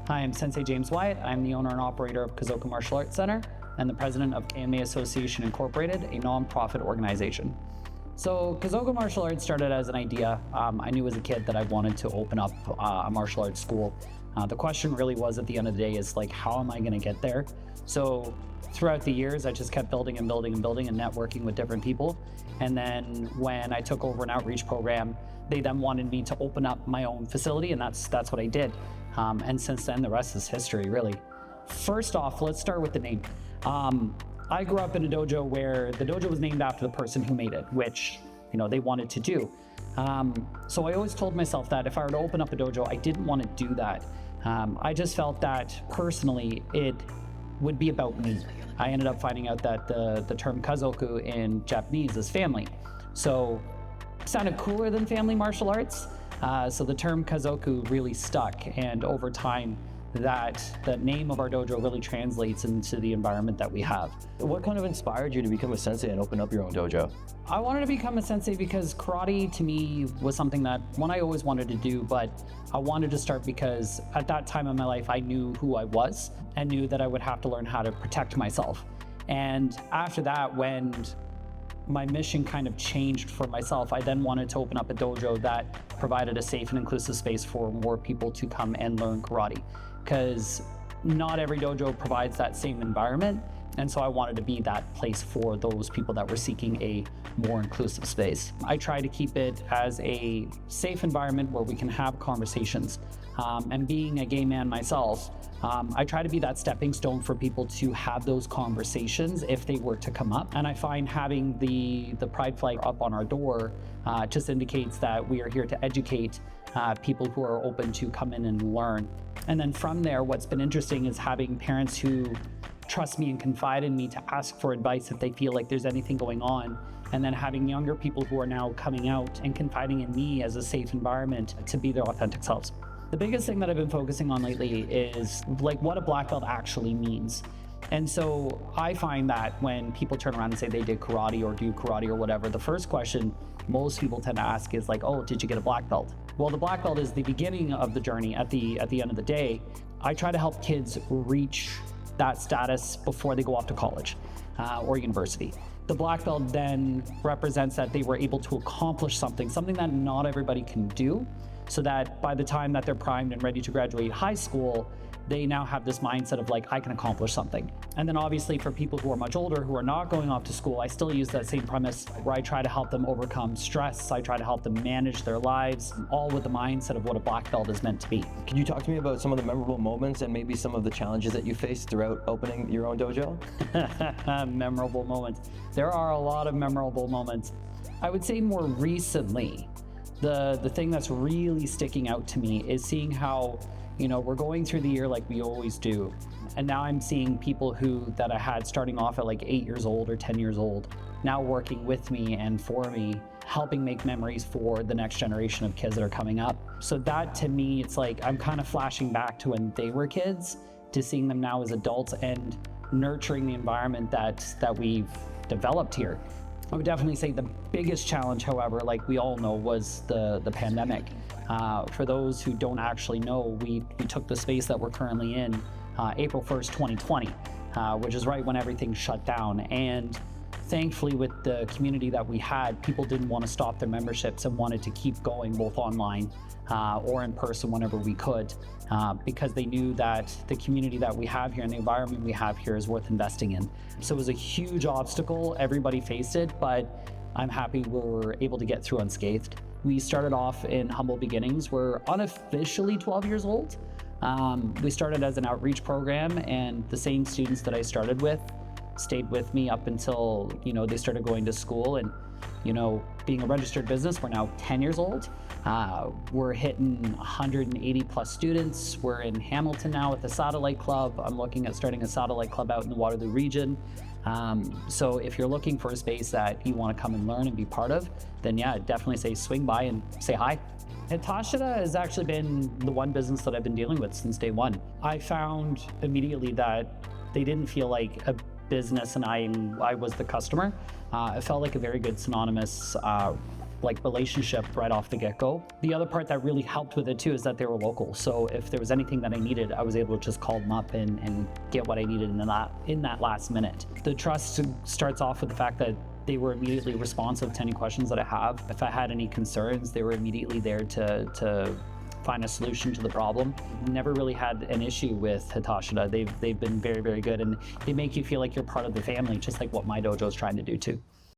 Hi, I'm Sensei James. I'm the owner and operator of Kazoku Martial Arts Centre and the president of KMA Association Incorporated, a non-profit organization. So Kazoku Martial Arts started as an idea. I knew as a kid that I wanted to open up a martial arts school. The question really was at the end of the day is like, how am I going to get there? So throughout the years, I just kept building and networking with different people. And then when I took over an outreach program, they then wanted me to open up my own facility, and that's what I did. And since then, the rest is history, really. First off, let's start with the name. I grew up in a dojo where the dojo was named after the person who made it, which they wanted to do. So I always told myself that if I were to open up a dojo, I didn't want to do that. I just felt that personally, it would be about me. I ended up finding out that the term Kazoku in Japanese is family. So it sounded cooler than family martial arts. So the term Kazoku really stuck, and over time, the name of our dojo really translates into the environment that we have. What kind of inspired you to become a sensei and open up your own dojo? I wanted to become a sensei because karate to me was something that I always wanted to do, but I wanted to start because at that time in my life, I knew who I was and knew that I would have to learn how to protect myself. And after that, when my mission kind of changed for myself, I then wanted to open up a dojo that provided a safe and inclusive space for more people to come and learn karate, because not every dojo provides that same environment. And so I wanted to be that place for those people that were seeking a more inclusive space. I try to keep it as a safe environment where we can have conversations. And being a gay man myself, I try to be that stepping stone for people to have those conversations if they were to come up. And I find having the pride flag up on our door just indicates that we are here to educate people who are open to come in and learn. And then from there, what's been interesting is having parents who trust me and confide in me to ask for advice if they feel like there's anything going on, and then having younger people who are now coming out and confiding in me as a safe environment to be their authentic selves. The biggest thing that I've been focusing on lately is like what a black belt actually means. And so I find that when people turn around and say they did karate or do karate or whatever, the first question most people tend to ask is like, oh, did you get a black belt? Well, the black belt is the beginning of the journey. At the end of the day, I try to help kids reach that status before they go off to college or university. The black belt then represents that they were able to accomplish something that not everybody can do, so that by the time that they're primed and ready to graduate high school, they now have this mindset of like, I can accomplish something. And then obviously for people who are much older, who are not going off to school, I still use that same premise where I try to help them overcome stress. I try to help them manage their lives, all with the mindset of what a black belt is meant to be. Can you talk to me about some of the memorable moments and maybe some of the challenges that you faced throughout opening your own dojo? Memorable moments. There are a lot of memorable moments. I would say more recently, the thing that's really sticking out to me is seeing how we're going through the year like we always do. And now I'm seeing people that I had starting off at like 8 years old or 10 years old, now working with me and for me, helping make memories for the next generation of kids that are coming up. So that to me, it's like I'm kind of flashing back to when they were kids to seeing them now as adults and nurturing the environment that we've developed here. I would definitely say the biggest challenge, however, like we all know, was the pandemic. For those who don't actually know, we took the space that we're currently in April 1st, 2020, which is right when everything shut down. And thankfully, with the community that we had, people didn't want to stop their memberships and wanted to keep going both online or in person whenever we could, because they knew that the community that we have here and the environment we have here is worth investing in. So it was a huge obstacle. Everybody faced it, but I'm happy we were able to get through unscathed. We started off in humble beginnings. We're unofficially 12 years old. We started as an outreach program, and the same students that I started with stayed with me up until, they started going to school. And, being a registered business, we're now 10 years old. We're hitting 180 plus students. We're in Hamilton now with a satellite club. I'm looking at starting a satellite club out in the Waterloo region. So if you're looking for a space that you want to come and learn and be part of, then yeah, definitely say swing by and say hi. Hitashita has actually been the one business that I've been dealing with since day one. I found immediately that they didn't feel like a business and I was the customer. It felt like a very good synonymous like relationship right off the get-go. The other part that really helped with it too is that they were local. So if there was anything that I needed, I was able to just call them up and get what I needed in that last minute. The trust starts off with the fact that they were immediately responsive to any questions that I have. If I had any concerns, they were immediately there to find a solution to the problem. Never really had an issue with Hitashida. They've been very, very good, and they make you feel like you're part of the family, just like what my dojo is trying to do too.